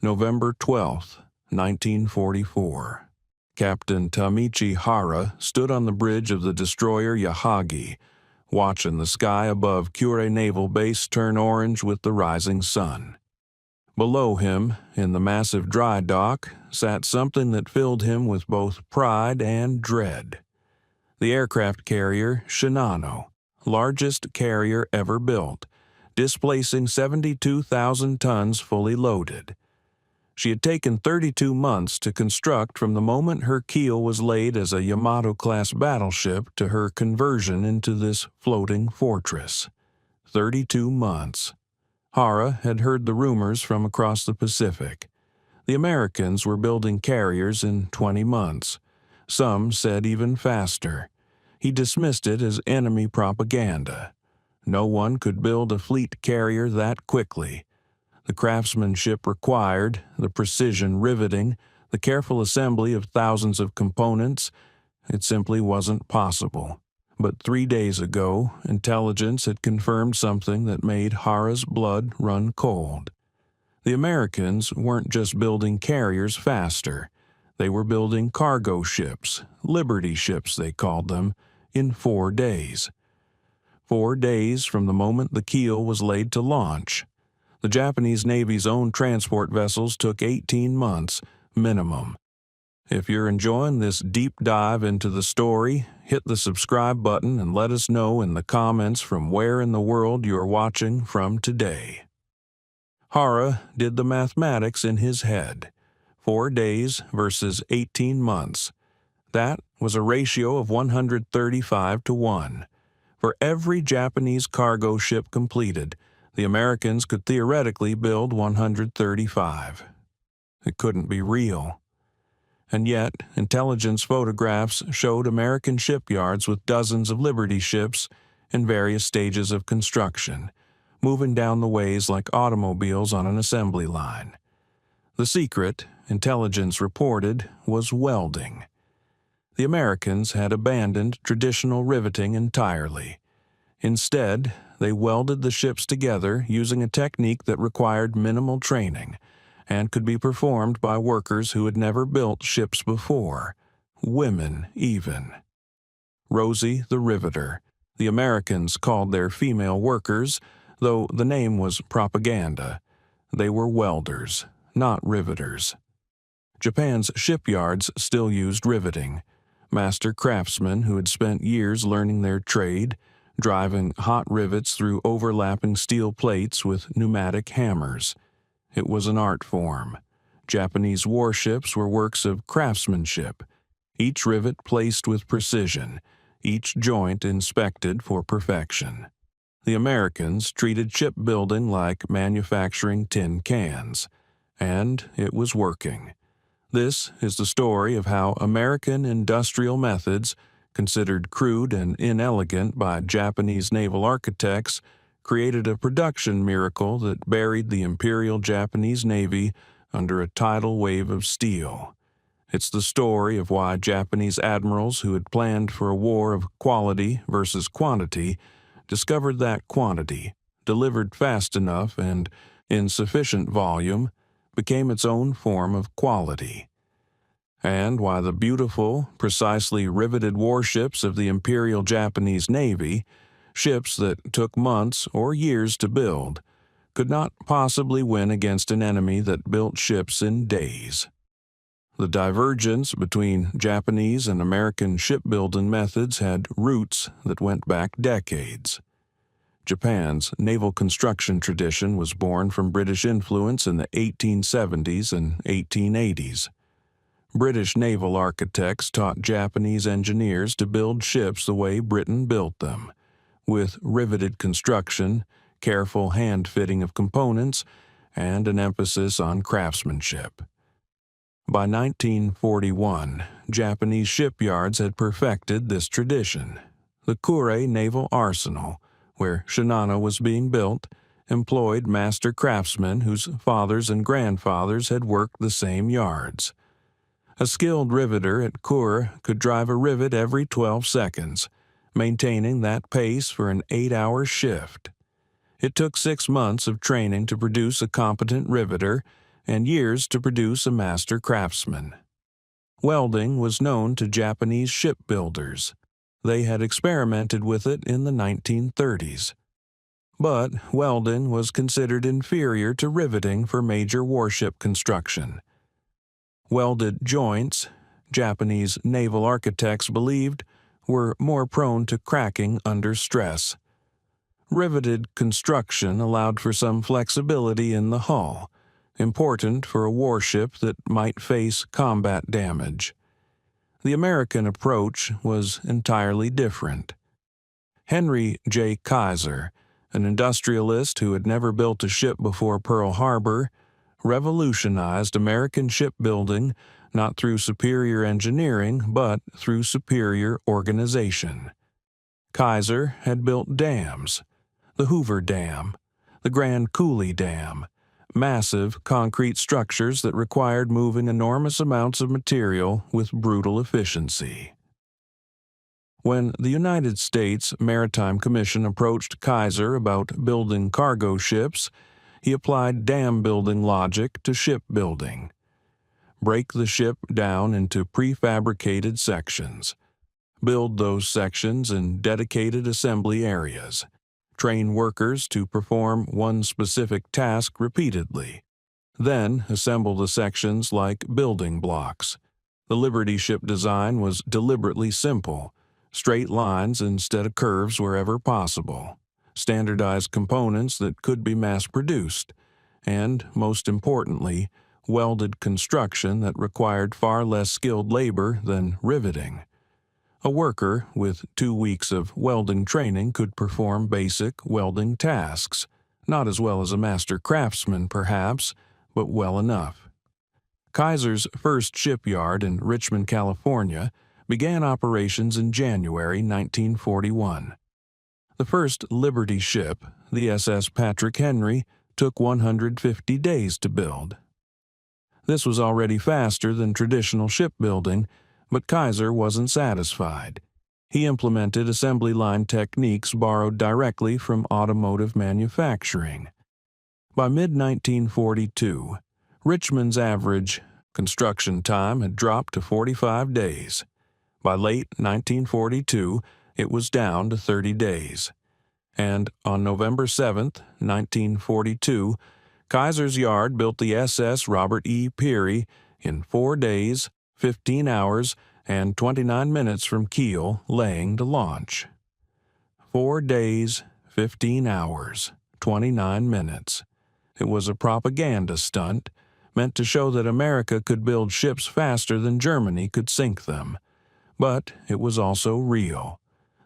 November 12, 1944. Captain Tamichi Hara stood on the bridge of the destroyer Yahagi, watching the sky above Kure Naval Base turn orange with the rising sun. Below him, in the massive dry dock, sat something that filled him with both pride and dread. The aircraft carrier Shinano, largest carrier ever built, displacing 72,000 tons fully loaded. She had taken 32 months to construct from the moment her keel was laid as a Yamato-class battleship to her conversion into this floating fortress. 32 months. Hara had heard the rumors from across the Pacific. The Americans were building carriers in 20 months. Some said even faster. He dismissed it as enemy propaganda. No one could build a fleet carrier that quickly. The craftsmanship required, the precision riveting, the careful assembly of thousands of components, it simply wasn't possible. But 3 days ago, intelligence had confirmed something that made Hara's blood run cold. The Americans weren't just building carriers faster. They were building cargo ships, Liberty ships they called them, in 4 days. 4 days from the moment the keel was laid to launch. The Japanese Navy's own transport vessels took 18 months, minimum. If you're enjoying this deep dive into the story, hit the subscribe button and let us know in the comments from where in the world you're watching from today. Hara did the mathematics in his head. 4 days versus 18 months. That was a ratio of 135 to 1. For every Japanese cargo ship completed, the Americans could theoretically build 135. It couldn't be real. And yet, intelligence photographs showed American shipyards with dozens of Liberty ships in various stages of construction, moving down the ways like automobiles on an assembly line. The secret, intelligence reported, was welding. The Americans had abandoned traditional riveting entirely. Instead, they welded the ships together using a technique that required minimal training and could be performed by workers who had never built ships before, women even. Rosie the Riveter, the Americans called their female workers, though the name was propaganda. They were welders, not riveters. Japan's shipyards still used riveting. Master craftsmen who had spent years learning their trade, driving hot rivets through overlapping steel plates with pneumatic hammers. It was an art form. Japanese warships were works of craftsmanship, each rivet placed with precision, each joint inspected for perfection. The Americans treated shipbuilding like manufacturing tin cans, and it was working. This is the story of how American industrial methods, considered crude and inelegant by Japanese naval architects, created a production miracle that buried the Imperial Japanese Navy under a tidal wave of steel. It's the story of why Japanese admirals who had planned for a war of quality versus quantity discovered that quantity, delivered fast enough and in sufficient volume, became its own form of quality. And why the beautiful, precisely riveted warships of the Imperial Japanese Navy, ships that took months or years to build, could not possibly win against an enemy that built ships in days. The divergence between Japanese and American shipbuilding methods had roots that went back decades. Japan's naval construction tradition was born from British influence in the 1870s and 1880s. British naval architects taught Japanese engineers to build ships the way Britain built them, with riveted construction, careful hand-fitting of components, and an emphasis on craftsmanship. By 1941, Japanese shipyards had perfected this tradition. The Kure Naval Arsenal, where Shinano was being built, employed master craftsmen whose fathers and grandfathers had worked the same yards. A skilled riveter at Kure could drive a rivet every 12 seconds, maintaining that pace for an 8-hour shift. It took 6 months of training to produce a competent riveter, and years to produce a master craftsman. Welding was known to Japanese shipbuilders. They had experimented with it in the 1930s. But welding was considered inferior to riveting for major warship construction. Welded joints, Japanese naval architects believed, were more prone to cracking under stress. Riveted construction allowed for some flexibility in the hull, important for a warship that might face combat damage. The American approach was entirely different. Henry Kaiser, an industrialist who had never built a ship before Pearl Harbor, revolutionized American shipbuilding not through superior engineering but through superior organization. Kaiser had built dams, the Hoover Dam, the Grand Coulee Dam, massive concrete structures that required moving enormous amounts of material with brutal efficiency. When the United States Maritime Commission approached Kaiser about building cargo ships, he applied dam-building logic to shipbuilding. Break the ship down into prefabricated sections. Build those sections in dedicated assembly areas. Train workers to perform one specific task repeatedly. Then assemble the sections like building blocks. The Liberty ship design was deliberately simple, straight lines instead of curves wherever possible, standardized components that could be mass-produced, and, most importantly, welded construction that required far less skilled labor than riveting. A worker with 2 weeks of welding training could perform basic welding tasks, not as well as a master craftsman perhaps, but well enough. Kaiser's first shipyard in Richmond, California, began operations in January 1941. The first Liberty ship, the SS Patrick Henry, took 150 days to build. This was already faster than traditional shipbuilding, but Kaiser wasn't satisfied. He implemented assembly line techniques borrowed directly from automotive manufacturing. By mid-1942, Richmond's average construction time had dropped to 45 days. By late 1942, it was down to 30 days. And on November 7, 1942, Kaiser's yard built the SS Robert E. Peary in 4 days, 15 hours, and 29 minutes from keel laying to launch. 4 days, 15 hours, 29 minutes. It was a propaganda stunt, meant to show that America could build ships faster than Germany could sink them. But it was also real.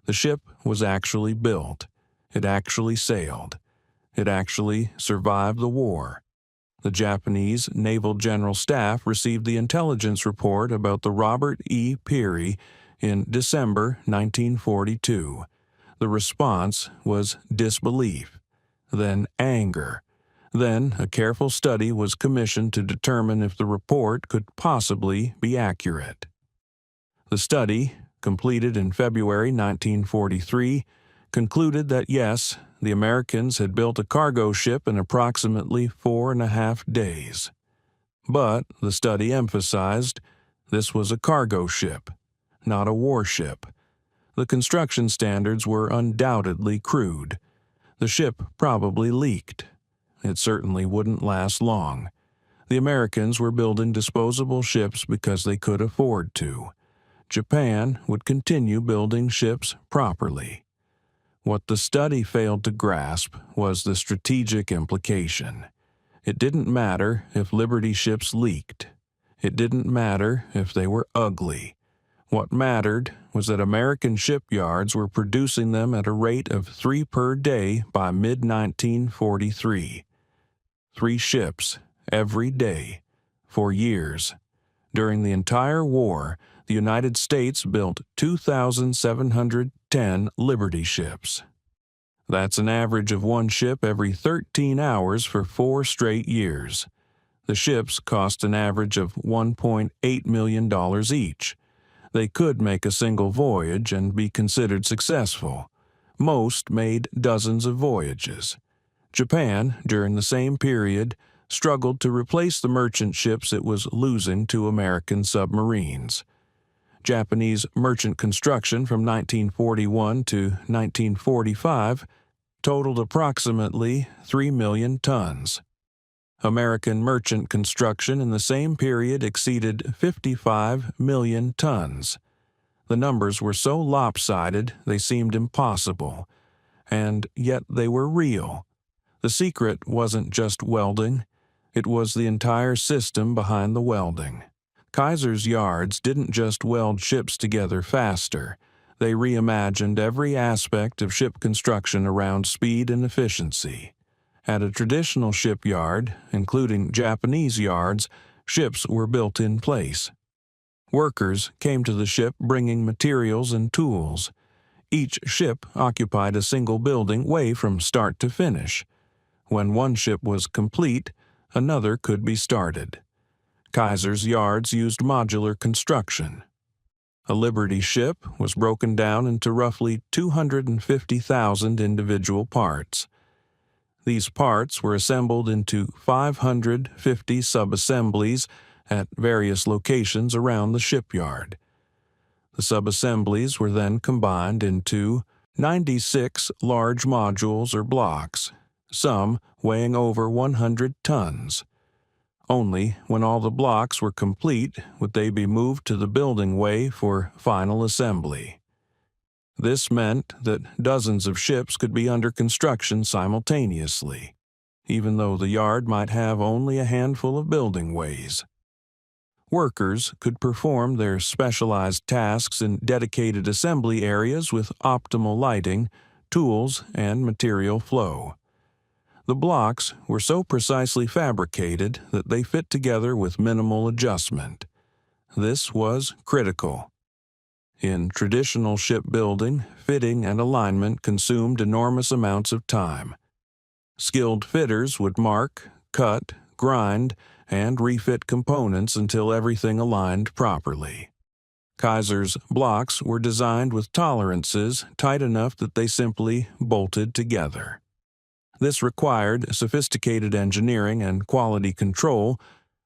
The ship was actually built. It actually sailed. It actually survived the war. The Japanese Naval General Staff received the intelligence report about the Robert E. Peary in December 1942. The response was disbelief, then anger. Then a careful study was commissioned to determine if the report could possibly be accurate. The study, completed in February 1943, concluded that yes, the Americans had built a cargo ship in approximately 4.5 days. But the study emphasized this was a cargo ship, not a warship. The construction standards were undoubtedly crude. The ship probably leaked. It certainly wouldn't last long. The Americans were building disposable ships because they could afford to. Japan would continue building ships properly. What the study failed to grasp was the strategic implication. It didn't matter if Liberty ships leaked. It didn't matter if they were ugly. What mattered was that American shipyards were producing them at a rate of 3 per day by mid-1943. 3 ships every day for years. During the entire war, the United States built 2,710 Liberty ships. That's an average of 1 ship every 13 hours for 4 straight years. The ships cost an average of $1.8 million each. They could make a single voyage and be considered successful. Most made dozens of voyages. Japan, during the same period, struggled to replace the merchant ships it was losing to American submarines. Japanese merchant construction from 1941 to 1945 totaled approximately 3 million tons. American merchant construction in the same period exceeded 55 million tons. The numbers were so lopsided they seemed impossible, and yet they were real. The secret wasn't just welding, it was the entire system behind the welding. Kaiser's yards didn't just weld ships together faster, they reimagined every aspect of ship construction around speed and efficiency. At a traditional shipyard, including Japanese yards, ships were built in place. Workers came to the ship bringing materials and tools. Each ship occupied a single building way from start to finish. When one ship was complete, another could be started. Kaiser's yards used modular construction. A Liberty ship was broken down into roughly 250,000 individual parts. These parts were assembled into 550 subassemblies at various locations around the shipyard. The subassemblies were then combined into 96 large modules or blocks, some weighing over 100 tons. Only when all the blocks were complete would they be moved to the building way for final assembly. This meant that dozens of ships could be under construction simultaneously, even though the yard might have only a handful of building ways. Workers could perform their specialized tasks in dedicated assembly areas with optimal lighting, tools, and material flow. The blocks were so precisely fabricated that they fit together with minimal adjustment. This was critical. In traditional shipbuilding, fitting and alignment consumed enormous amounts of time. Skilled fitters would mark, cut, grind, and refit components until everything aligned properly. Kaiser's blocks were designed with tolerances tight enough that they simply bolted together. This required sophisticated engineering and quality control,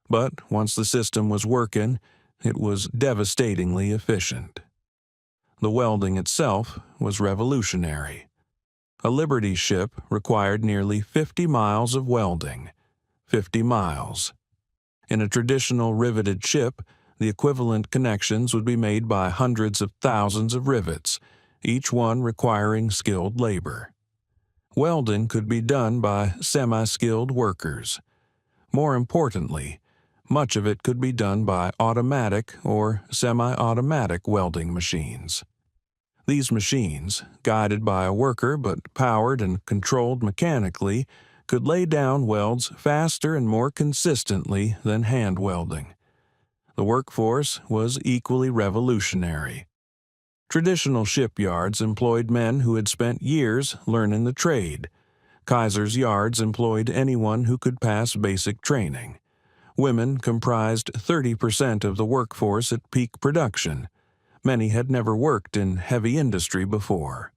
but once the system was working, it was devastatingly efficient. The welding itself was revolutionary. A Liberty ship required nearly 50 miles of welding. 50 miles. In a traditional riveted ship, the equivalent connections would be made by hundreds of thousands of rivets, each one requiring skilled labor. Welding could be done by semi-skilled workers. More importantly, much of it could be done by automatic or semi-automatic welding machines. These machines, guided by a worker but powered and controlled mechanically, could lay down welds faster and more consistently than hand welding. The workforce was equally revolutionary. Traditional shipyards employed men who had spent years learning the trade. Kaiser's yards employed anyone who could pass basic training. Women comprised 30% of the workforce at peak production. Many had never worked in heavy industry before.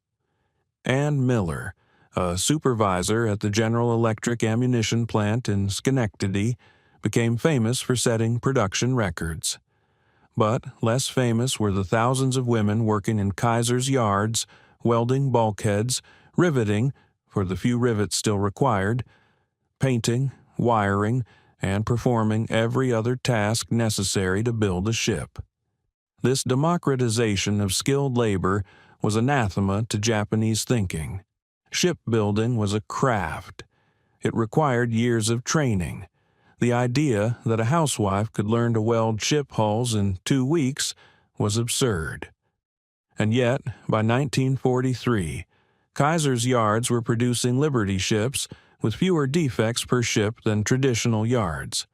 Ann Miller, a supervisor at the General Electric ammunition plant in Schenectady, became famous for setting production records. But less famous were the thousands of women working in Kaiser's yards, welding bulkheads, riveting, for the few rivets still required, painting, wiring, and performing every other task necessary to build a ship. This democratization of skilled labor was anathema to Japanese thinking. Shipbuilding was a craft. It required years of training. The idea that a housewife could learn to weld ship hulls in 2 weeks was absurd. And yet, by 1943, Kaiser's yards were producing Liberty ships with fewer defects per ship than traditional yards.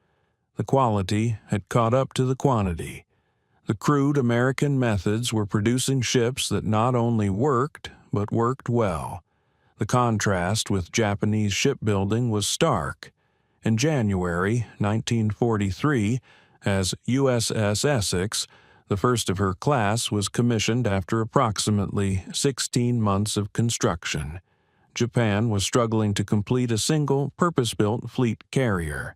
The quality had caught up to the quantity. The crude American methods were producing ships that not only worked, but worked well. The contrast with Japanese shipbuilding was stark. In January 1943, as USS Essex, the first of her class was commissioned after approximately 16 months of construction. Japan was struggling to complete a single purpose-built fleet carrier.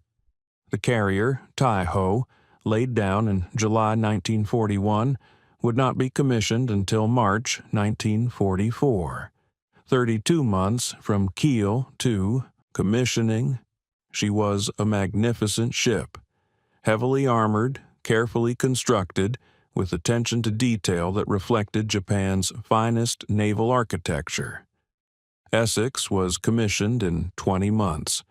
The carrier, Taiho, laid down in July 1941, would not be commissioned until March 1944. 32 months from keel to commissioning. She was a magnificent ship, heavily armored, carefully constructed, with attention to detail that reflected Japan's finest naval architecture. Essex was commissioned in 20 months.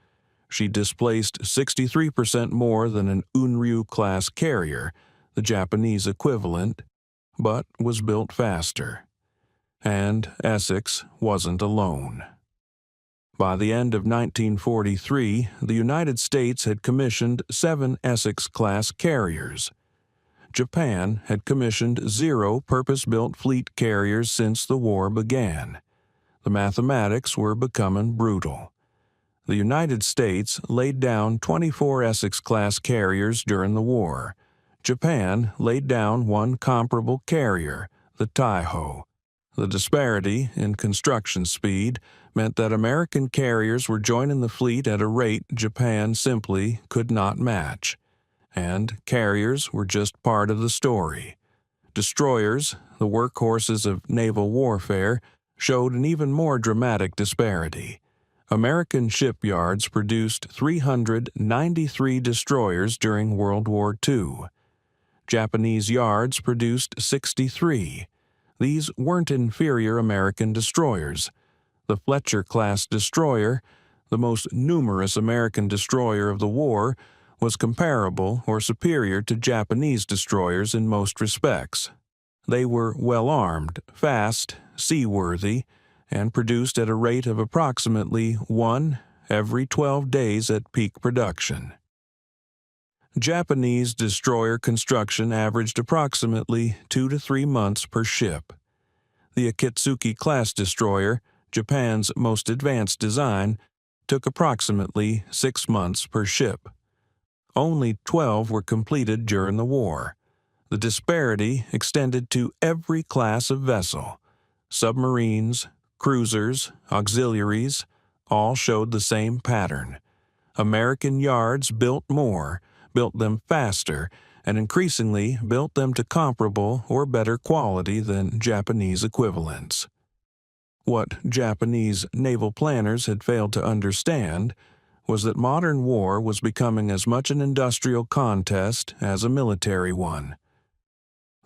She displaced 63% more than an Unryu-class carrier, the Japanese equivalent, but was built faster. And Essex wasn't alone. By the end of 1943, the United States had commissioned 7 Essex-class carriers. Japan had commissioned 0 purpose-built fleet carriers since the war began. The mathematics were becoming brutal. The United States laid down 24 Essex-class carriers during the war. Japan laid down 1 comparable carrier, the Taiho. The disparity in construction speed meant that American carriers were joining the fleet at a rate Japan simply could not match. And carriers were just part of the story. Destroyers, the workhorses of naval warfare, showed an even more dramatic disparity. American shipyards produced 393 destroyers during World War II. Japanese yards produced 63. These weren't inferior American destroyers. The Fletcher-class destroyer, the most numerous American destroyer of the war, was comparable or superior to Japanese destroyers in most respects. They were well-armed, fast, seaworthy, and produced at a rate of approximately 1 every 12 days at peak production. Japanese destroyer construction averaged approximately 2 to 3 months per ship. The Akatsuki-class destroyer, Japan's most advanced design, took approximately 6 months per ship. Only 12 were completed during the war. The disparity extended to every class of vessel. Submarines, cruisers, auxiliaries, all showed the same pattern. American yards built more, built them faster, and increasingly built them to comparable or better quality than Japanese equivalents. What Japanese naval planners had failed to understand was that modern war was becoming as much an industrial contest as a military one.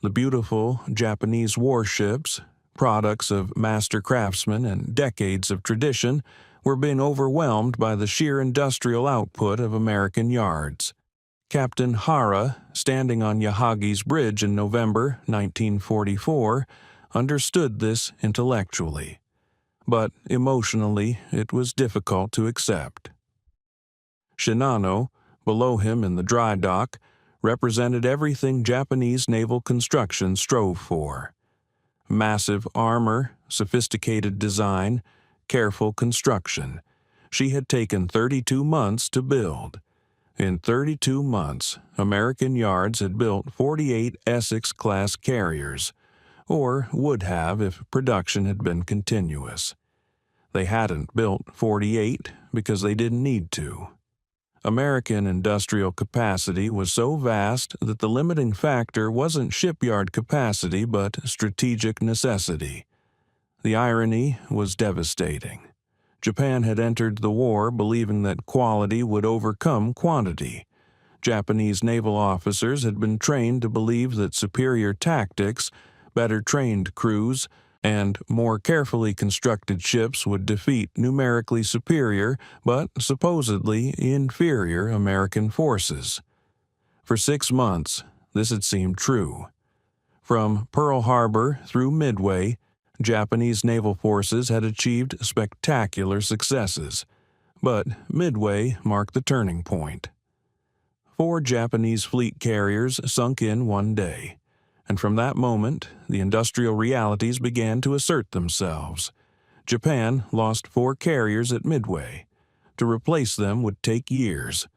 The beautiful Japanese warships, products of master craftsmen and decades of tradition, were being overwhelmed by the sheer industrial output of American yards. Captain Hara, standing on Yahagi's bridge in November 1944, understood this intellectually. But emotionally, it was difficult to accept. Shinano, below him in the dry dock, represented everything Japanese naval construction strove for. Massive armor, sophisticated design, careful construction. She had taken 32 months to build. In 32 months, American yards had built 48 Essex-class carriers, or would have if production had been continuous. They hadn't built 48 because they didn't need to. American industrial capacity was so vast that the limiting factor wasn't shipyard capacity but strategic necessity. The irony was devastating. Japan had entered the war believing that quality would overcome quantity. Japanese naval officers had been trained to believe that superior tactics, better trained crews, and more carefully constructed ships would defeat numerically superior but supposedly inferior American forces. For 6 months, this had seemed true. From Pearl Harbor through Midway, Japanese naval forces had achieved spectacular successes, but Midway marked the turning point. 4 Japanese fleet carriers sunk in one day, and from that moment, the industrial realities began to assert themselves. Japan lost 4 carriers at Midway. To replace them would take years.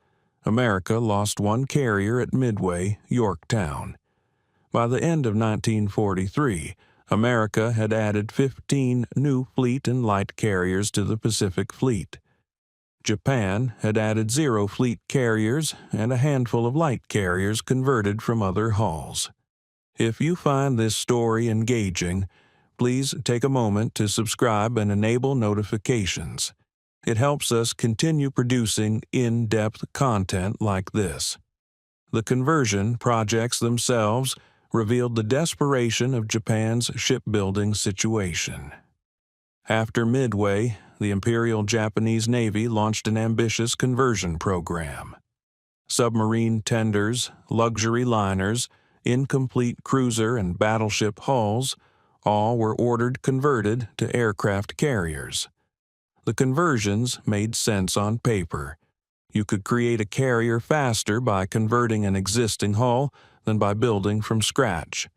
America lost 1 carrier at Midway, Yorktown. By the end of 1943, America had added 15 new fleet and light carriers to the Pacific Fleet. Japan had added 0 fleet carriers and a handful of light carriers converted from other hulls. If you find this story engaging, please take a moment to subscribe and enable notifications. It helps us continue producing in-depth content like this. The conversion projects themselves revealed the desperation of Japan's shipbuilding situation. After Midway, the Imperial Japanese Navy launched an ambitious conversion program. Submarine tenders, luxury liners, incomplete cruiser and battleship hulls, all were ordered converted to aircraft carriers. The conversions made sense on paper. You could create a carrier faster by converting an existing hull than by building from scratch.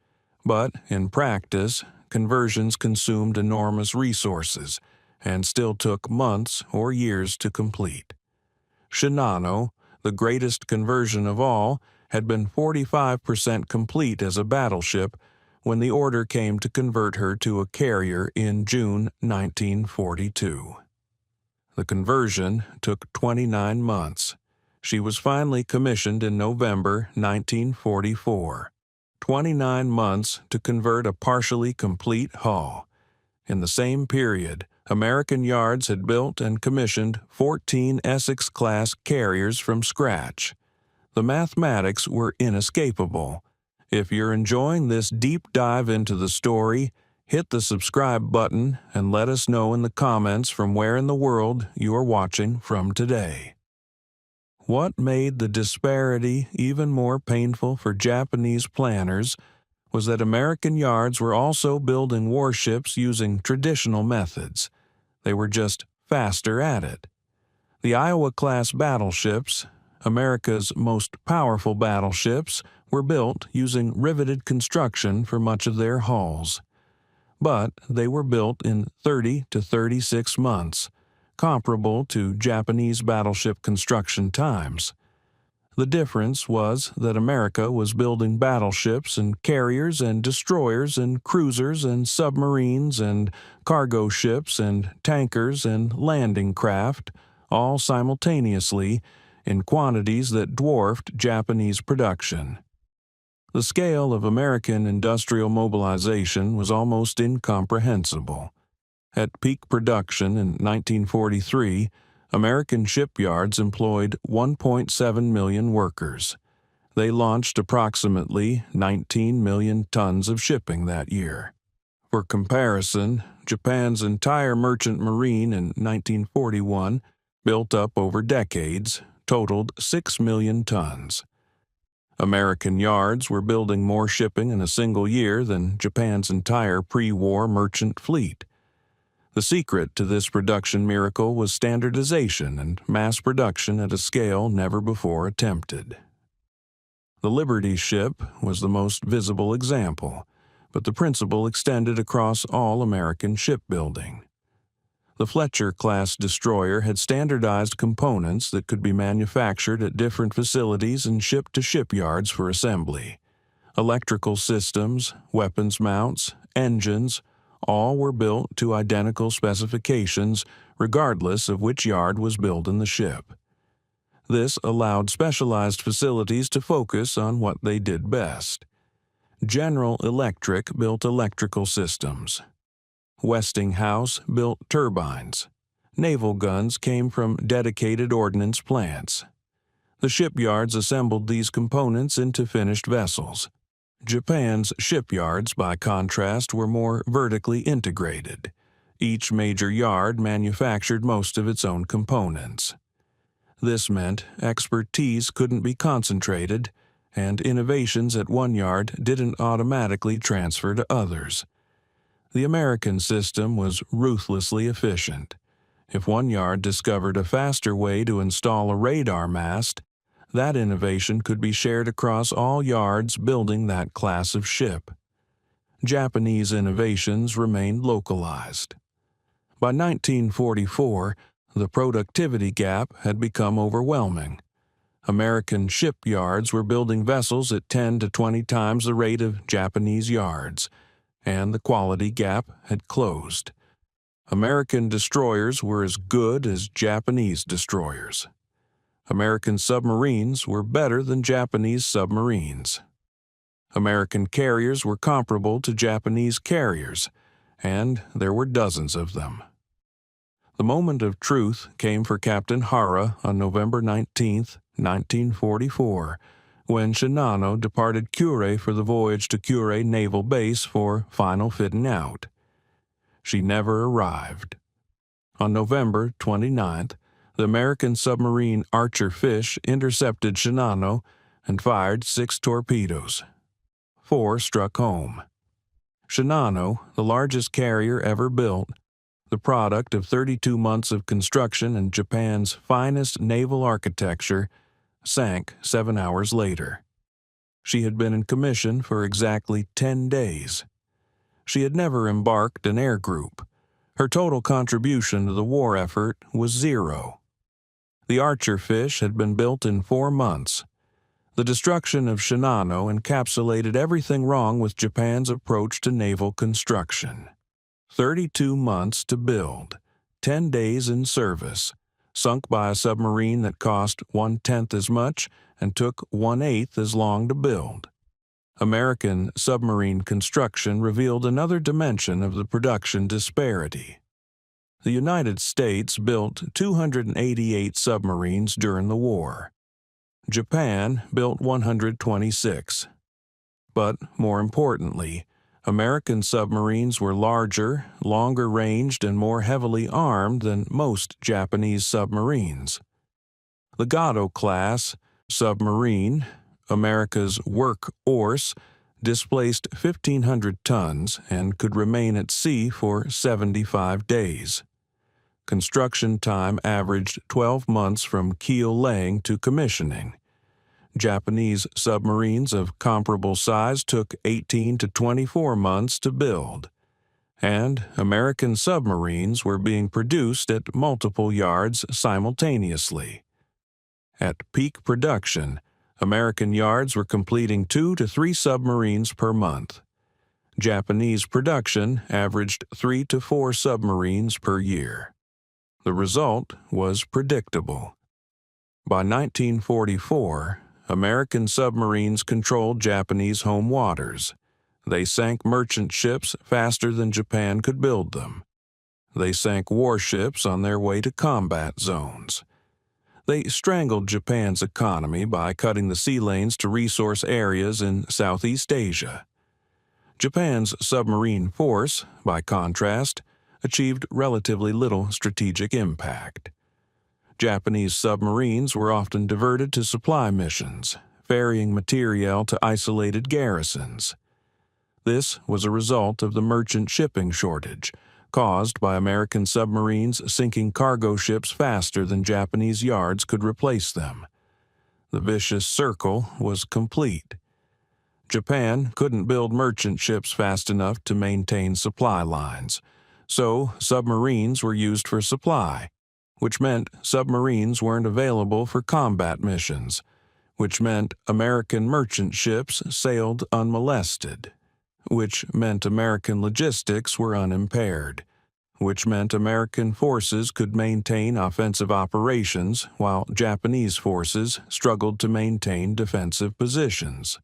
But, in practice, conversions consumed enormous resources and still took months or years to complete. Shinano, the greatest conversion of all, had been 45% complete as a battleship when the order came to convert her to a carrier in June 1942. The conversion took 29 months. She was finally commissioned in November 1944. 29 months to convert a partially complete hull. In the same period, American yards had built and commissioned 14 Essex-class carriers from scratch. The mathematics were inescapable. If you're enjoying this deep dive into the story, hit the subscribe button and let us know in the comments from where in the world you are watching from today. What made the disparity even more painful for Japanese planners was that American yards were also building warships using traditional methods. They were just faster at it. The Iowa-class battleships, America's most powerful battleships, were built using riveted construction for much of their hulls. But they were built in 30 to 36 months, comparable to Japanese battleship construction times. The difference was that America was building battleships and carriers and destroyers and cruisers and submarines and cargo ships and tankers and landing craft, all simultaneously, in quantities that dwarfed Japanese production. The scale of American industrial mobilization was almost incomprehensible. At peak production in 1943, American shipyards employed 1.7 million workers. They launched approximately 19 million tons of shipping that year. For comparison, Japan's entire merchant marine in 1941, built up over decades, totaled 6 million tons. American yards were building more shipping in a single year than Japan's entire pre-war merchant fleet. The secret to this production miracle was standardization and mass production at a scale never before attempted. The Liberty ship was the most visible example, but the principle extended across all American shipbuilding. The Fletcher-class destroyer had standardized components that could be manufactured at different facilities and shipped to shipyards for assembly. Electrical systems, weapons mounts, engines, all were built to identical specifications regardless of which yard was building the ship. This allowed specialized facilities to focus on what they did best. General Electric built electrical systems. Westinghouse built turbines. Naval guns came from dedicated ordnance plants. The shipyards assembled these components into finished vessels. Japan's shipyards, by contrast, were more vertically integrated. Each major yard manufactured most of its own components. This meant expertise couldn't be concentrated, and innovations at one yard didn't automatically transfer to others. The American system was ruthlessly efficient. If one yard discovered a faster way to install a radar mast, that innovation could be shared across all yards building that class of ship. Japanese innovations remained localized. By 1944, the productivity gap had become overwhelming. American shipyards were building vessels at 10 to 20 times the rate of Japanese yards, and the quality gap had closed. American destroyers were as good as Japanese destroyers. American submarines were better than Japanese submarines. American carriers were comparable to Japanese carriers, and there were dozens of them. The moment of truth came for Captain Hara on November 19, 1944, when Shinano departed Kure for the voyage to Kure Naval Base for final fitting out. She never arrived. On November 29th, the American submarine Archer Fish intercepted Shinano and fired 6 torpedoes. 4 struck home. Shinano, the largest carrier ever built, the product of 32 months of construction and Japan's finest naval architecture, sank 7 hours later. She had been in commission for exactly 10 days. She had never embarked an air group. Her total contribution to the war effort was 0. The Archer Fish had been built in 4 months. The destruction of Shinano encapsulated everything wrong with Japan's approach to naval construction. 32 months to build, 10 days in service, sunk by a submarine that cost 1/10 as much and took 1/8 as long to build. American submarine construction revealed another dimension of the production disparity. The United States built 288 submarines during the war. Japan built 126. But more importantly, American submarines were larger, longer-ranged, and more heavily armed than most Japanese submarines. The Gado-class submarine, America's workhorse, displaced 1,500 tons and could remain at sea for 75 days. Construction time averaged 12 months from keel laying to commissioning. Japanese submarines of comparable size took 18 to 24 months to build. And American submarines were being produced at multiple yards simultaneously. At peak production, American yards were completing 2 to 3 submarines per month. Japanese production averaged 3 to 4 submarines per year. The result was predictable. By 1944, American submarines controlled Japanese home waters. They sank merchant ships faster than Japan could build them. They sank warships on their way to combat zones. They strangled Japan's economy by cutting the sea lanes to resource areas in Southeast Asia. Japan's submarine force, by contrast, achieved relatively little strategic impact. Japanese submarines were often diverted to supply missions, ferrying materiel to isolated garrisons. This was a result of the merchant shipping shortage, caused by American submarines sinking cargo ships faster than Japanese yards could replace them. The vicious circle was complete. Japan couldn't build merchant ships fast enough to maintain supply lines, so submarines were used for supply, which meant submarines weren't available for combat missions, which meant American merchant ships sailed unmolested, which meant American logistics were unimpaired, which meant American forces could maintain offensive operations while Japanese forces struggled to maintain defensive positions.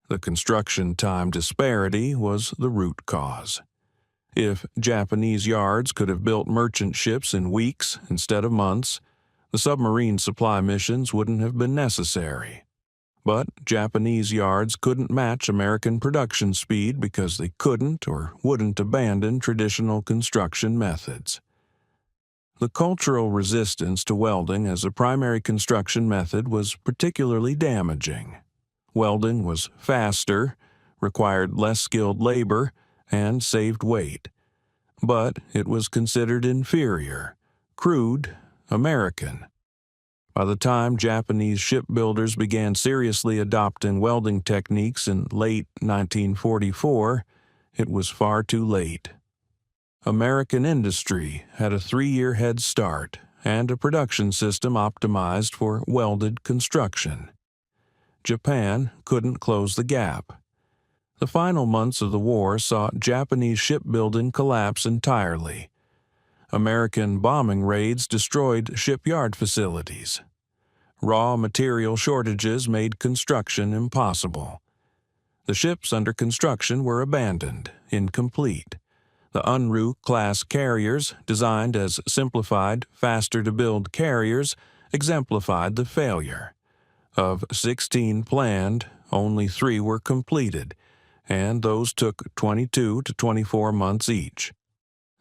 The construction time disparity was the root cause. If Japanese yards could have built merchant ships in weeks instead of months, the submarine supply missions wouldn't have been necessary. But Japanese yards couldn't match American production speed because they couldn't or wouldn't abandon traditional construction methods. The cultural resistance to welding as a primary construction method was particularly damaging. Welding was faster, required less skilled labor, and saved weight. But it was considered inferior, crude, American. By the time Japanese shipbuilders began seriously adopting welding techniques in late 1944, it was far too late. American industry had a 3-year head start and a production system optimized for welded construction. Japan couldn't close the gap. The final months of the war saw Japanese shipbuilding collapse entirely. American bombing raids destroyed shipyard facilities. Raw material shortages made construction impossible. The ships under construction were abandoned, incomplete. The Unruh-class carriers, designed as simplified, faster-to-build carriers, exemplified the failure. Of 16 planned, only 3 were completed, and those took 22 to 24 months each.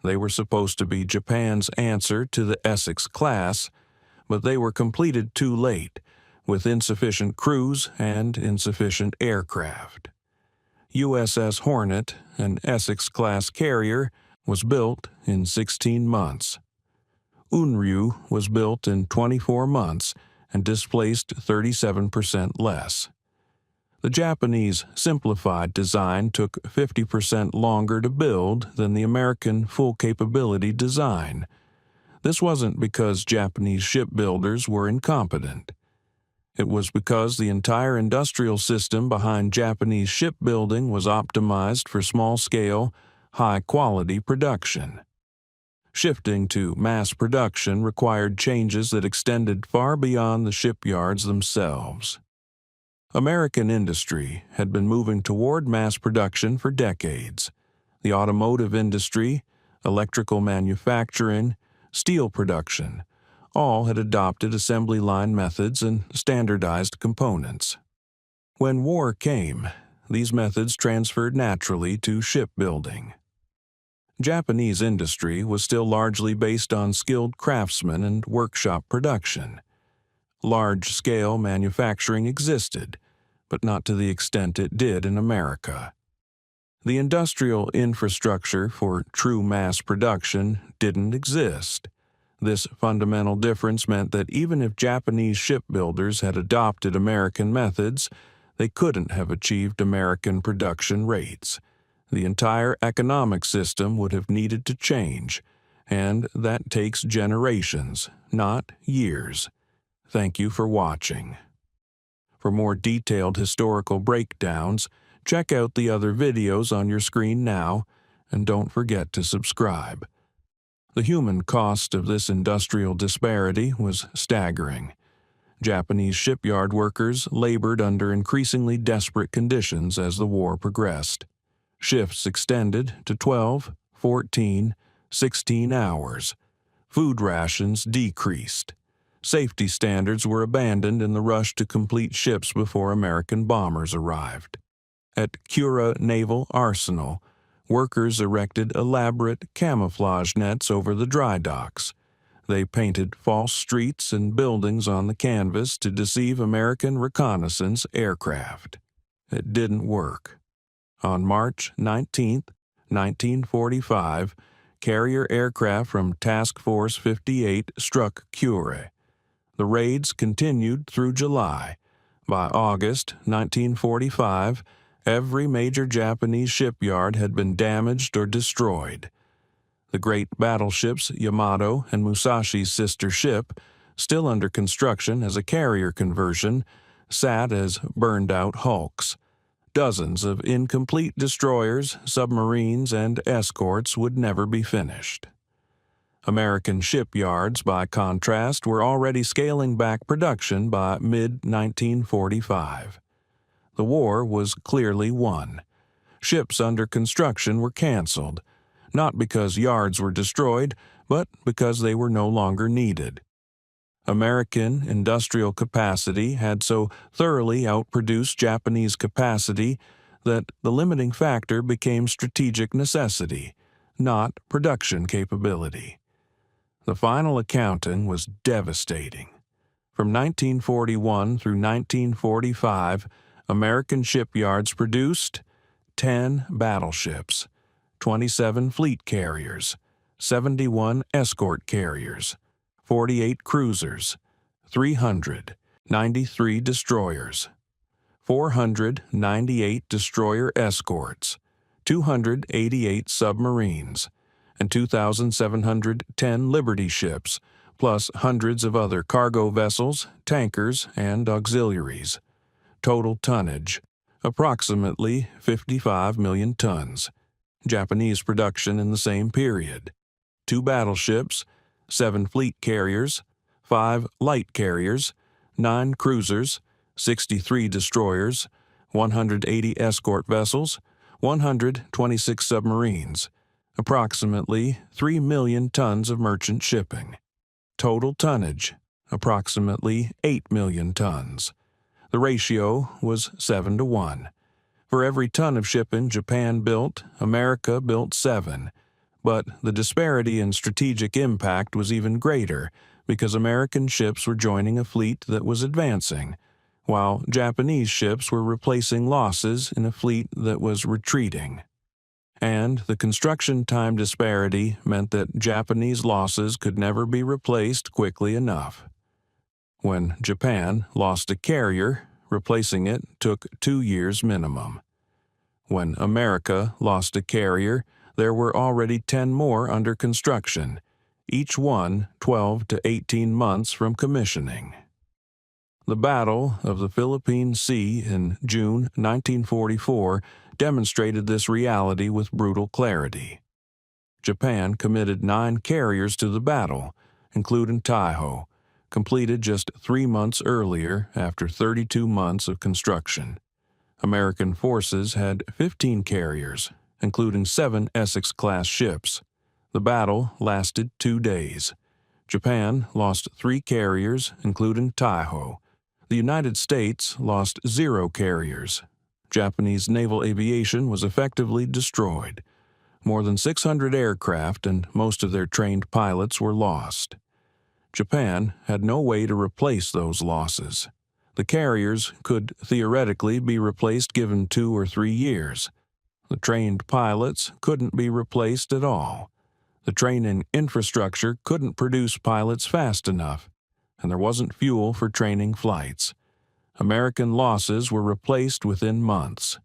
They were supposed to be Japan's answer to the Essex class, but they were completed too late, with insufficient crews and insufficient aircraft. USS Hornet, an Essex-class carrier, was built in 16 months. Unruh was built in 24 months and displaced 37% less. The Japanese simplified design took 50% longer to build than the American full-capability design. This wasn't because Japanese shipbuilders were incompetent. It was because the entire industrial system behind Japanese shipbuilding was optimized for small-scale, high-quality production. Shifting to mass production required changes that extended far beyond the shipyards themselves. American industry had been moving toward mass production for decades. The automotive industry, electrical manufacturing, steel production, all had adopted assembly line methods and standardized components. When war came, these methods transferred naturally to shipbuilding. Japanese industry was still largely based on skilled craftsmen and workshop production. Large-scale manufacturing existed, but not to the extent it did in America. The industrial infrastructure for true mass production didn't exist. This fundamental difference meant that even if Japanese shipbuilders had adopted American methods, they couldn't have achieved American production rates. The entire economic system would have needed to change, and that takes generations, not years. Thank you for watching. For more detailed historical breakdowns, check out the other videos on your screen now, and don't forget to subscribe. The human cost of this industrial disparity was staggering. Japanese shipyard workers labored under increasingly desperate conditions as the war progressed. Shifts extended to 12, 14, 16 hours. Food rations decreased. Safety standards were abandoned in the rush to complete ships before American bombers arrived. At Kura Naval Arsenal, workers erected elaborate camouflage nets over the dry docks. They painted false streets and buildings on the canvas to deceive American reconnaissance aircraft. It didn't work. On March 19, 1945, carrier aircraft from Task Force 58 struck Kure. The raids continued through July. By August 1945, every major Japanese shipyard had been damaged or destroyed. The great battleships Yamato and Musashi's sister ship, still under construction as a carrier conversion, sat as burned-out hulks. Dozens of incomplete destroyers, submarines, and escorts would never be finished. American shipyards, by contrast, were already scaling back production by mid-1945. The war was clearly won. Ships under construction were canceled, not because yards were destroyed, but because they were no longer needed. American industrial capacity had so thoroughly outproduced Japanese capacity that the limiting factor became strategic necessity, not production capability. The final accounting was devastating. From 1941 through 1945, American shipyards produced 10 battleships, 27 fleet carriers, 71 escort carriers, 48 cruisers, 393 destroyers, 498 destroyer escorts, 288 submarines, and 2,710 Liberty ships, plus hundreds of other cargo vessels, tankers, and auxiliaries. Total tonnage, approximately 55 million tons. Japanese production in the same period, 2 battleships, 7 fleet carriers, 5 light carriers, 9 cruisers, 63 destroyers, 180 escort vessels, 126 submarines, approximately 3 million tons of merchant shipping. Total tonnage, approximately 8 million tons. The ratio was 7 to 1. For every ton of shipping Japan built, America built 7. But the disparity in strategic impact was even greater because American ships were joining a fleet that was advancing, while Japanese ships were replacing losses in a fleet that was retreating. And the construction time disparity meant that Japanese losses could never be replaced quickly enough. When Japan lost a carrier, replacing it took 2 years minimum. When America lost a carrier, there were already 10 more under construction, each one 12 to 18 months from commissioning. The Battle of the Philippine Sea in June 1944 demonstrated this reality with brutal clarity. Japan committed 9 carriers to the battle, including Taiho, completed just 3 months earlier after 32 months of construction. American forces had 15 carriers, including 7 Essex-class ships. The battle lasted 2 days. Japan lost 3 carriers, including Taiho. The United States lost 0 carriers. Japanese naval aviation was effectively destroyed. More than 600 aircraft and most of their trained pilots were lost. Japan had no way to replace those losses. The carriers could theoretically be replaced given 2 or 3 years. The trained pilots couldn't be replaced at all. The training infrastructure couldn't produce pilots fast enough, and there wasn't fuel for training flights. American losses were replaced within months.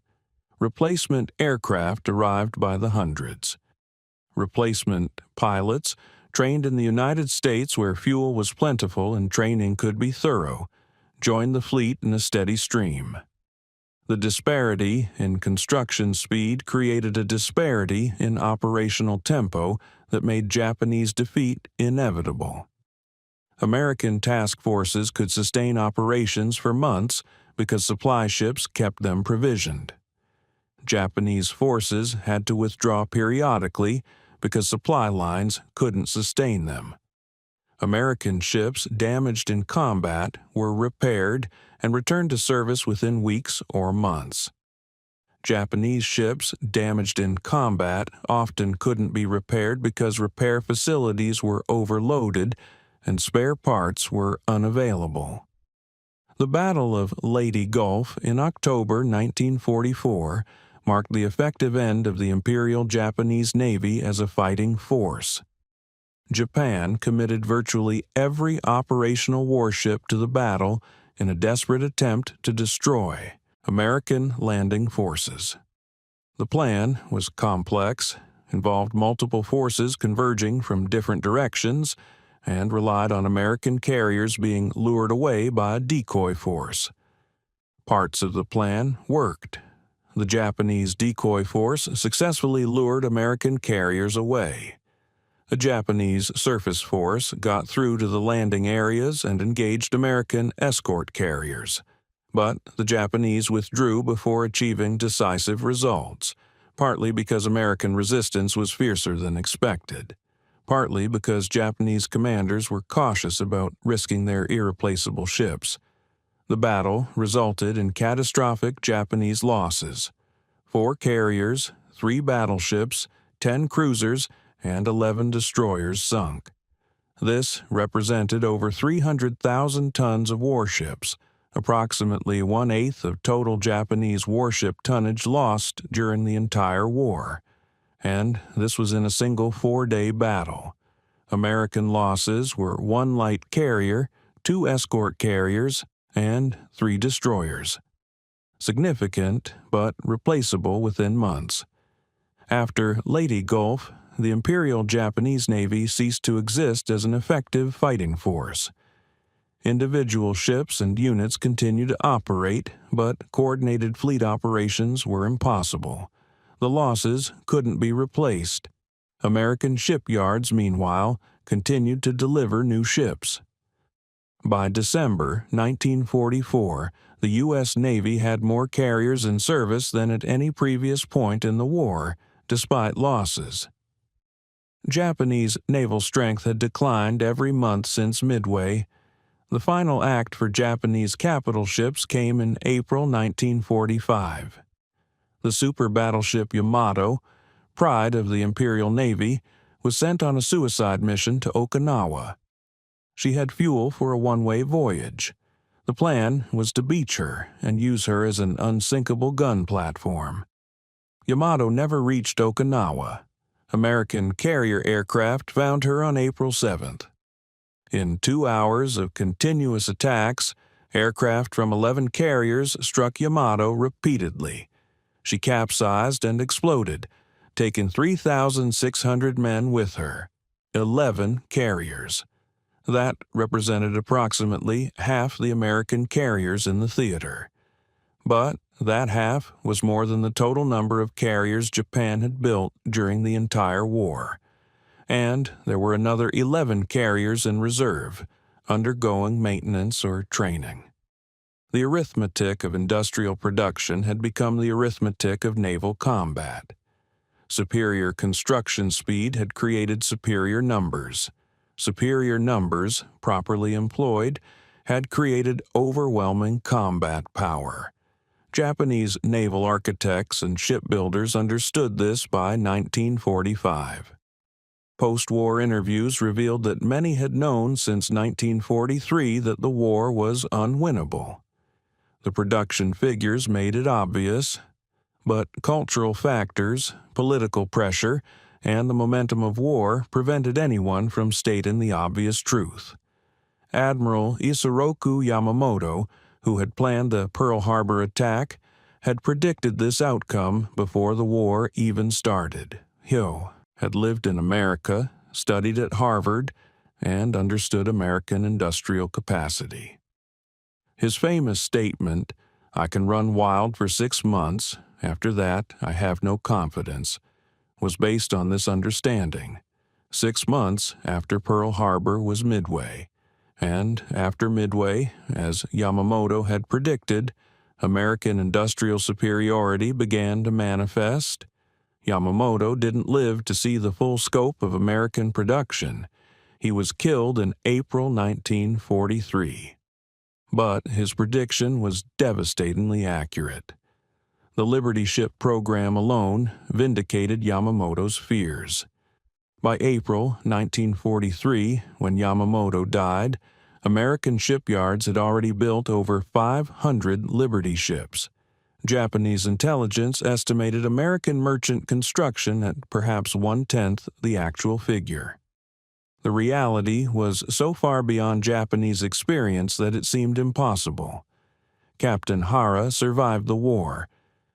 Replacement aircraft arrived by the hundreds. Replacement pilots, trained in the United States where fuel was plentiful and training could be thorough, joined the fleet in a steady stream. The disparity in construction speed created a disparity in operational tempo that made Japanese defeat inevitable. American task forces could sustain operations for months because supply ships kept them provisioned. Japanese forces had to withdraw periodically because supply lines couldn't sustain them. American ships damaged in combat were repaired and returned to service within weeks or months. Japanese ships damaged in combat often couldn't be repaired because repair facilities were overloaded and spare parts were unavailable. The Battle of Leyte Gulf in October 1944 marked the effective end of the Imperial Japanese Navy as a fighting force. Japan committed virtually every operational warship to the battle in a desperate attempt to destroy American landing forces. The plan was complex, involved multiple forces converging from different directions, and relied on American carriers being lured away by a decoy force. Parts of the plan worked. The Japanese decoy force successfully lured American carriers away. A Japanese surface force got through to the landing areas and engaged American escort carriers. But the Japanese withdrew before achieving decisive results, partly because American resistance was fiercer than expected, partly because Japanese commanders were cautious about risking their irreplaceable ships. The battle resulted in catastrophic Japanese losses: 4 carriers, 3 battleships, 10 cruisers, and 11 destroyers sunk. This represented over 300,000 tons of warships, approximately 1/8 of total Japanese warship tonnage lost during the entire war. And this was in a single 4-day battle. American losses were 1 light carrier, 2 escort carriers, and 3 destroyers. Significant, but replaceable within months. After Leyte Gulf, the Imperial Japanese Navy ceased to exist as an effective fighting force. Individual ships and units continued to operate, but coordinated fleet operations were impossible. The losses couldn't be replaced. American shipyards, meanwhile, continued to deliver new ships. By December 1944, the U.S. Navy had more carriers in service than at any previous point in the war, despite losses. Japanese naval strength had declined every month since Midway. The final act for Japanese capital ships came in April 1945. The super battleship Yamato, pride of the Imperial Navy, was sent on a suicide mission to Okinawa. She had fuel for a one-way voyage. The plan was to beach her and use her as an unsinkable gun platform. Yamato never reached Okinawa. American carrier aircraft found her on April 7th. In 2 hours of continuous attacks, aircraft from 11 carriers struck Yamato repeatedly. She capsized and exploded, taking 3,600 men with her. 11 carriers. That represented approximately half the American carriers in the theater. But that half was more than the total number of carriers Japan had built during the entire war. And there were another 11 carriers in reserve, undergoing maintenance or training. The arithmetic of industrial production had become the arithmetic of naval combat. Superior construction speed had created superior numbers. Superior numbers, properly employed, had created overwhelming combat power. Japanese naval architects and shipbuilders understood this by 1945. Post-war interviews revealed that many had known since 1943 that the war was unwinnable. The production figures made it obvious, but cultural factors, political pressure, and the momentum of war prevented anyone from stating the obvious truth. Admiral Isoroku Yamamoto, who had planned the Pearl Harbor attack, had predicted this outcome before the war even started. Hyo had lived in America, studied at Harvard, and understood American industrial capacity. His famous statement, "I can run wild for 6 months, after that I have no confidence," was based on this understanding. 6 months after Pearl Harbor was Midway. And after Midway, as Yamamoto had predicted, American industrial superiority began to manifest. Yamamoto didn't live to see the full scope of American production. He was killed in April 1943. But his prediction was devastatingly accurate. The Liberty ship program alone vindicated Yamamoto's fears. By April 1943, when Yamamoto died, American shipyards had already built over 500 Liberty ships. Japanese intelligence estimated American merchant construction at perhaps 1/10 the actual figure. The reality was so far beyond Japanese experience that it seemed impossible. Captain Hara survived the war.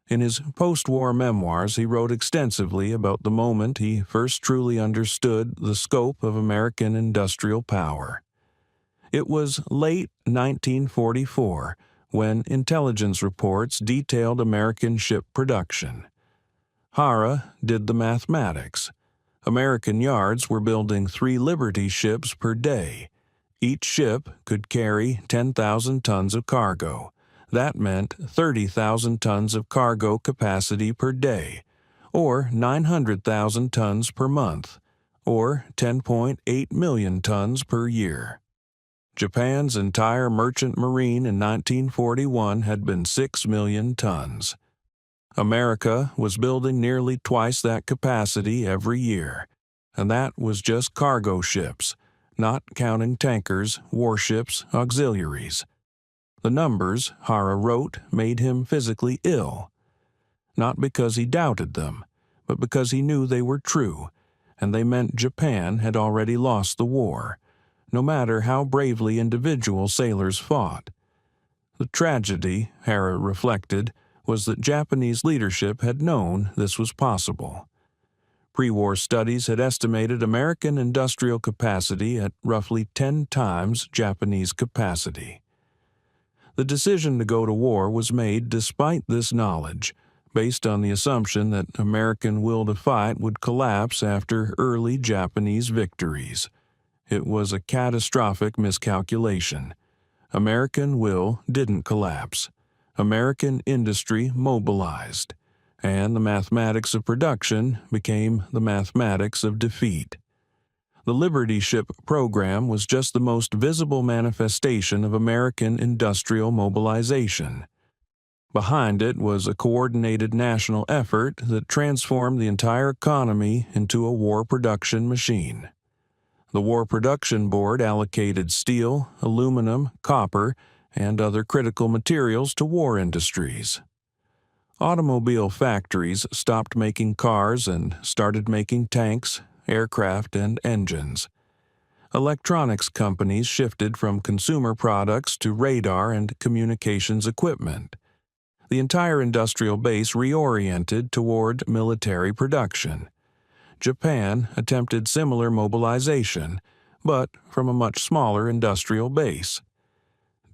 In his post-war memoirs, he wrote extensively about the moment he first truly understood the scope of American industrial power. It was late 1944 when intelligence reports detailed American ship production. Hara did the mathematics. American yards were building 3 Liberty ships per day. Each ship could carry 10,000 tons of cargo. That meant 30,000 tons of cargo capacity per day, or 900,000 tons per month, or 10.8 million tons per year. Japan's entire merchant marine in 1941 had been 6 million tons. America was building nearly twice that capacity every year, and that was just cargo ships, not counting tankers, warships, auxiliaries. The numbers, Hara wrote, made him physically ill. Not because he doubted them, but because he knew they were true, and they meant Japan had already lost the war, no matter how bravely individual sailors fought. The tragedy, Hara reflected, was that Japanese leadership had known this was possible. Pre-war studies had estimated American industrial capacity at roughly 10 times Japanese capacity. The decision to go to war was made despite this knowledge, based on the assumption that American will to fight would collapse after early Japanese victories. It was a catastrophic miscalculation. American will didn't collapse. American industry mobilized, and the mathematics of production became the mathematics of defeat. The Liberty Ship program was just the most visible manifestation of American industrial mobilization. Behind it was a coordinated national effort that transformed the entire economy into a war production machine. The War Production Board allocated steel, aluminum, copper, and other critical materials to war industries. Automobile factories stopped making cars and started making tanks, aircraft, and engines. Electronics companies shifted from consumer products to radar and communications equipment. The entire industrial base reoriented toward military production. Japan attempted similar mobilization, but from a much smaller industrial base.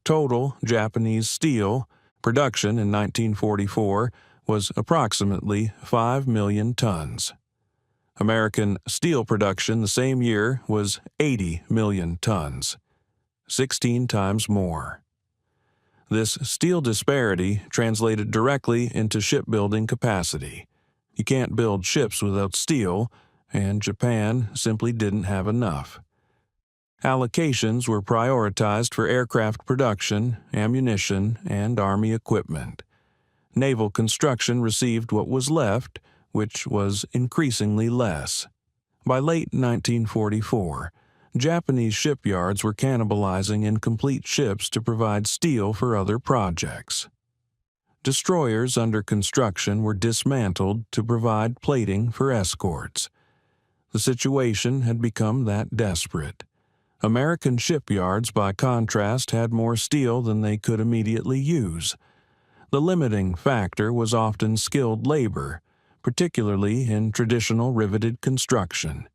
Total Japanese steel production in 1944 was approximately 5 million tons. American steel production the same year was 80 million tons, 16 times more. This steel disparity translated directly into shipbuilding capacity. You can't build ships without steel, and Japan simply didn't have enough. Allocations were prioritized for aircraft production, ammunition, and Army equipment. Naval construction received what was left, which was increasingly less. By late 1944, Japanese shipyards were cannibalizing incomplete ships to provide steel for other projects. Destroyers under construction were dismantled to provide plating for escorts. The situation had become that desperate. American shipyards, by contrast, had more steel than they could immediately use. The limiting factor was often skilled labor, particularly in traditional riveted construction,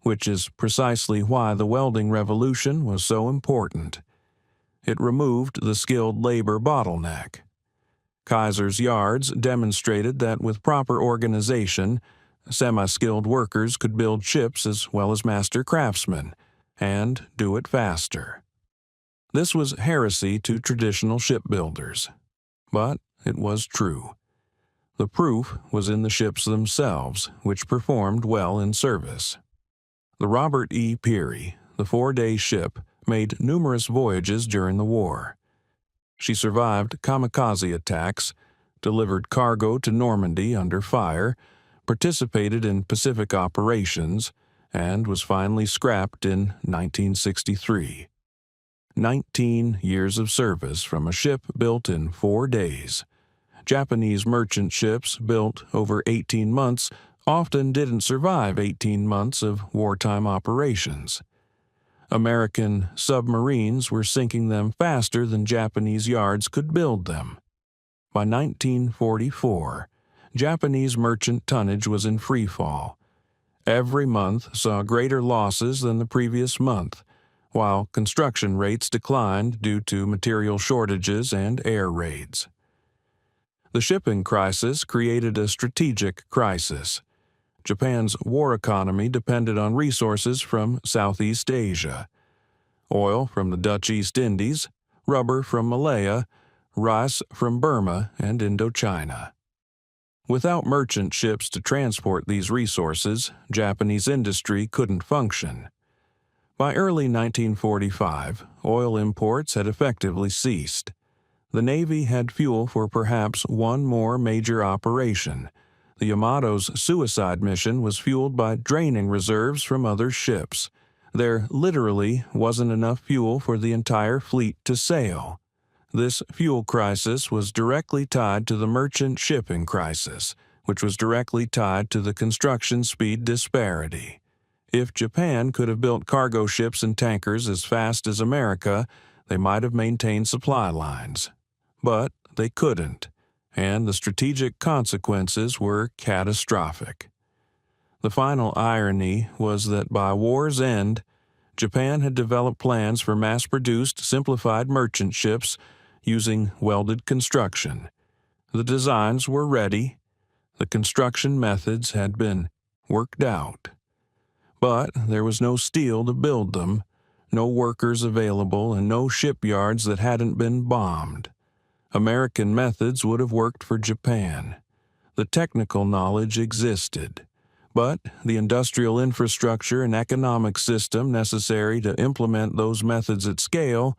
which is precisely why the welding revolution was so important. It removed the skilled labor bottleneck. Kaiser's yards demonstrated that with proper organization, semi-skilled workers could build ships as well as master craftsmen, and do it faster. This was heresy to traditional shipbuilders, but it was true. The proof was in the ships themselves, which performed well in service. The Robert E. Peary, the 4-day ship, made numerous voyages during the war. She survived kamikaze attacks, delivered cargo to Normandy under fire, participated in Pacific operations, and was finally scrapped in 1963. 19 years of service from a ship built in 4 days. Japanese merchant ships built over 18 months often didn't survive 18 months of wartime operations. American submarines were sinking them faster than Japanese yards could build them. By 1944, Japanese merchant tonnage was in free fall. Every month saw greater losses than the previous month, while construction rates declined due to material shortages and air raids. The shipping crisis created a strategic crisis. Japan's war economy depended on resources from Southeast Asia: oil from the Dutch East Indies, rubber from Malaya, rice from Burma and Indochina. Without merchant ships to transport these resources, Japanese industry couldn't function. By early 1945, oil imports had effectively ceased. The Navy had fuel for perhaps one more major operation. The Yamato's suicide mission was fueled by draining reserves from other ships. There literally wasn't enough fuel for the entire fleet to sail. This fuel crisis was directly tied to the merchant shipping crisis, which was directly tied to the construction speed disparity. If Japan could have built cargo ships and tankers as fast as America, they might have maintained supply lines. But they couldn't, and the strategic consequences were catastrophic. The final irony was that by war's end, Japan had developed plans for mass-produced, simplified merchant ships using welded construction. The designs were ready, The construction methods had been worked out. But there was no steel to build them, no workers available, and no shipyards that hadn't been bombed. American methods would have worked for Japan. The technical knowledge existed, but the industrial infrastructure and economic system necessary to implement those methods at scale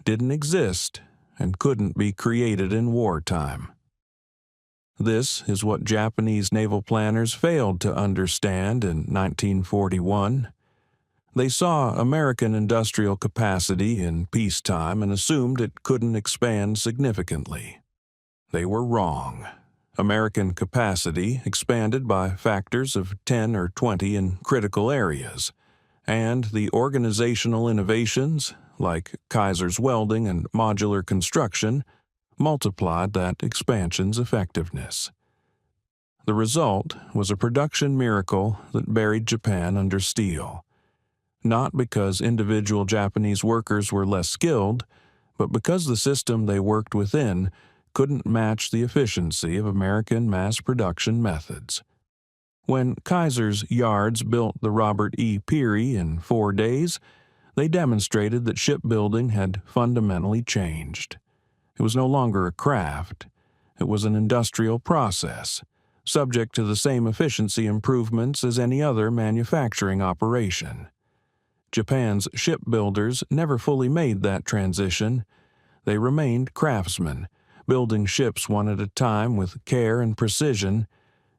didn't exist and couldn't be created in wartime. This is what Japanese naval planners failed to understand in 1941. They saw American industrial capacity in peacetime and assumed it couldn't expand significantly. They were wrong. American capacity expanded by factors of 10 or 20 in critical areas, and the organizational innovations, like Kaiser's welding and modular construction, multiplied that expansion's effectiveness. The result was a production miracle that buried Japan under steel, not because individual Japanese workers were less skilled, but because the system they worked within couldn't match the efficiency of American mass production methods. When Kaiser's yards built the Robert E. Peary in 4 days, they demonstrated that shipbuilding had fundamentally changed. It was no longer a craft. It was an industrial process, subject to the same efficiency improvements as any other manufacturing operation. Japan's shipbuilders never fully made that transition. They remained craftsmen, building ships one at a time with care and precision.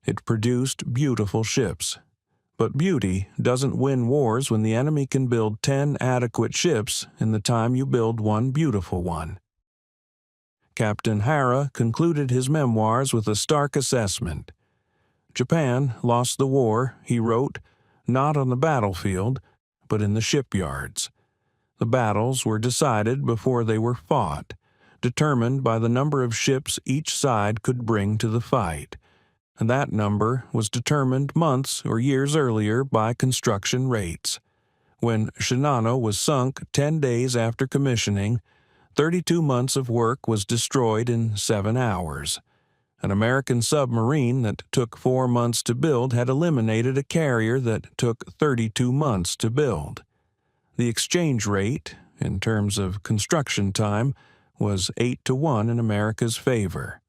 It produced beautiful ships. But beauty doesn't win wars when the enemy can build 10 adequate ships in the time you build one beautiful one. Captain Hara concluded his memoirs with a stark assessment. Japan lost the war, he wrote, not on the battlefield, but in the shipyards. The battles were decided before they were fought, determined by the number of ships each side could bring to the fight, and that number was determined months or years earlier by construction rates. When Shinano was sunk 10 days after commissioning, 32 months of work was destroyed in 7 hours. An American submarine that took 4 months to build had eliminated a carrier that took 32 months to build. The exchange rate, in terms of construction time, was 8-to-1 in America's favor.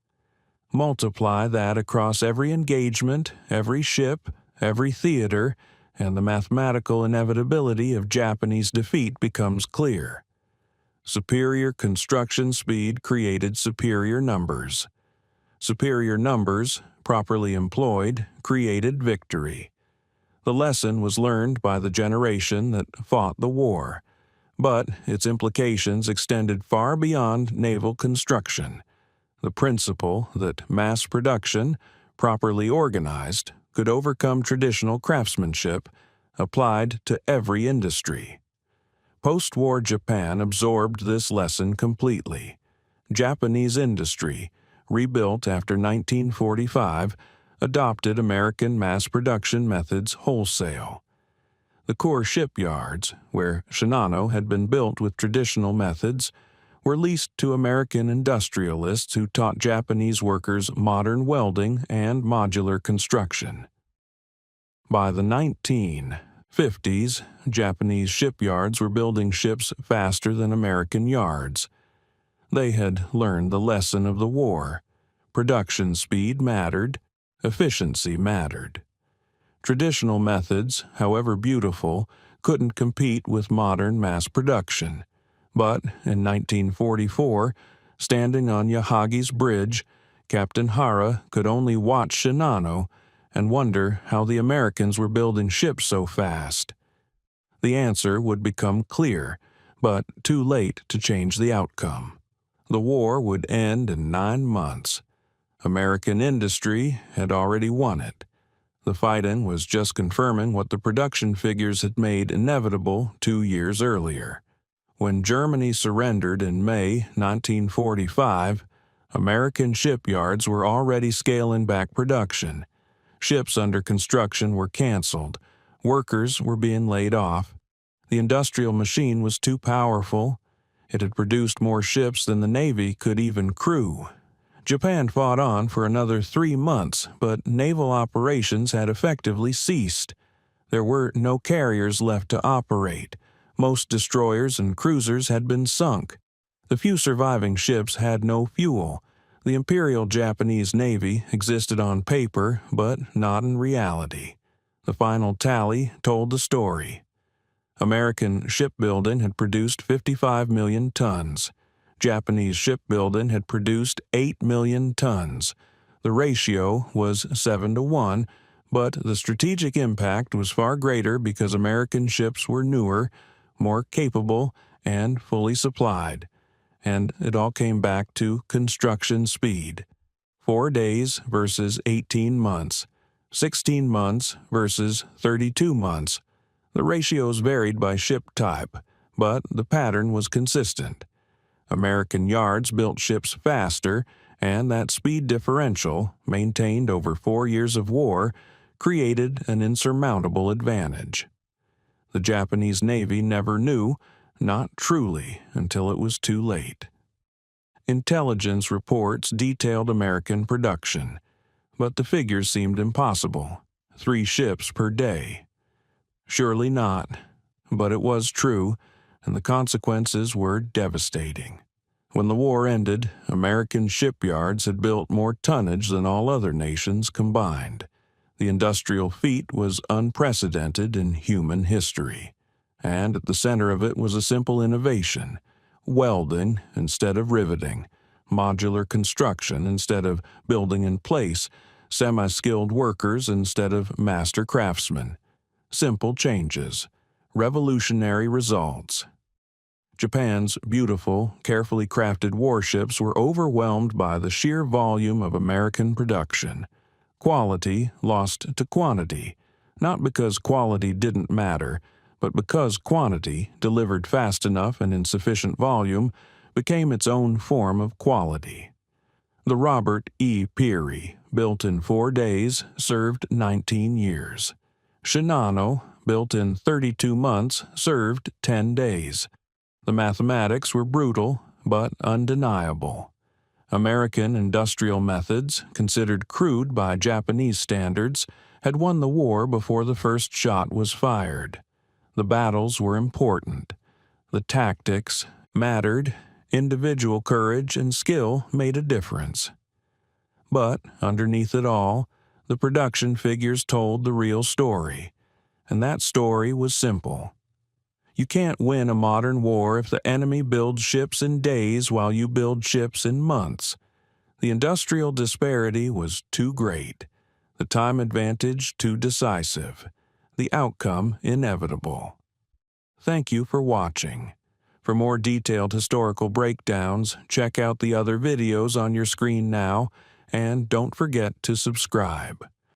Multiply that across every engagement, every ship, every theater, and the mathematical inevitability of Japanese defeat becomes clear. Superior construction speed created superior numbers. Superior numbers, properly employed, created victory. The lesson was learned by the generation that fought the war, but its implications extended far beyond naval construction. The principle that mass production, properly organized, could overcome traditional craftsmanship applied to every industry. Post-war Japan absorbed this lesson completely. Japanese industry, rebuilt after 1945, adopted American mass production methods wholesale. The core shipyards, where Shinano had been built with traditional methods, were leased to American industrialists who taught Japanese workers modern welding and modular construction. By the 1950s, Japanese shipyards were building ships faster than American yards. They had learned the lesson of the war. Production speed mattered, efficiency mattered. Traditional methods, however beautiful, couldn't compete with modern mass production. But in 1944, standing on Yahagi's bridge, Captain Hara could only watch Shinano and wonder how the Americans were building ships so fast. The answer would become clear, but too late to change the outcome. The war would end in 9 months. American industry had already won it. The fighting was just confirming what the production figures had made inevitable 2 years earlier. When Germany surrendered in May 1945, American shipyards were already scaling back production. Ships under construction were canceled. Workers were being laid off. The industrial machine was too powerful. It had produced more ships than the Navy could even crew. Japan fought on for another 3 months, but naval operations had effectively ceased. There were no carriers left to operate. Most destroyers and cruisers had been sunk. The few surviving ships had no fuel. The Imperial Japanese Navy existed on paper, but not in reality. The final tally told the story. American shipbuilding had produced 55 million tons. Japanese shipbuilding had produced 8 million tons. The ratio was 7-1, but the strategic impact was far greater because American ships were newer, more capable, and fully supplied. And it all came back to construction speed. 4 days versus 18 months. 16 months versus 32 months. The ratios varied by ship type, but the pattern was consistent. American yards built ships faster, and that speed differential, maintained over 4 years of war, created an insurmountable advantage. The Japanese Navy never knew, not truly, until it was too late. Intelligence reports detailed American production, but the figures seemed impossible. 3 ships per day. Surely not, but it was true, and the consequences were devastating. When the war ended, American shipyards had built more tonnage than all other nations combined. The industrial feat was unprecedented in human history, and at the center of it was a simple innovation: welding instead of riveting, modular construction instead of building in place, semi-skilled workers instead of master craftsmen. Simple changes, revolutionary results. Japan's beautiful, carefully crafted warships were overwhelmed by the sheer volume of American production. Quality lost to quantity, not because quality didn't matter, but because quantity, delivered fast enough and in sufficient volume, became its own form of quality. The Robert E. Peary, built in 4 days, served 19 years. Shinano, built in 32 months, served 10 days. The mathematics were brutal, but undeniable. American industrial methods, considered crude by Japanese standards, had won the war before the first shot was fired. The battles were important. The tactics mattered. Individual courage and skill made a difference. But, underneath it all, the production figures told the real story. And that story was simple. You can't win a modern war if the enemy builds ships in days while you build ships in months. The industrial disparity was too great, the time advantage too decisive, the outcome inevitable. Thank you for watching. For more detailed historical breakdowns, check out the other videos on your screen now, and don't forget to subscribe.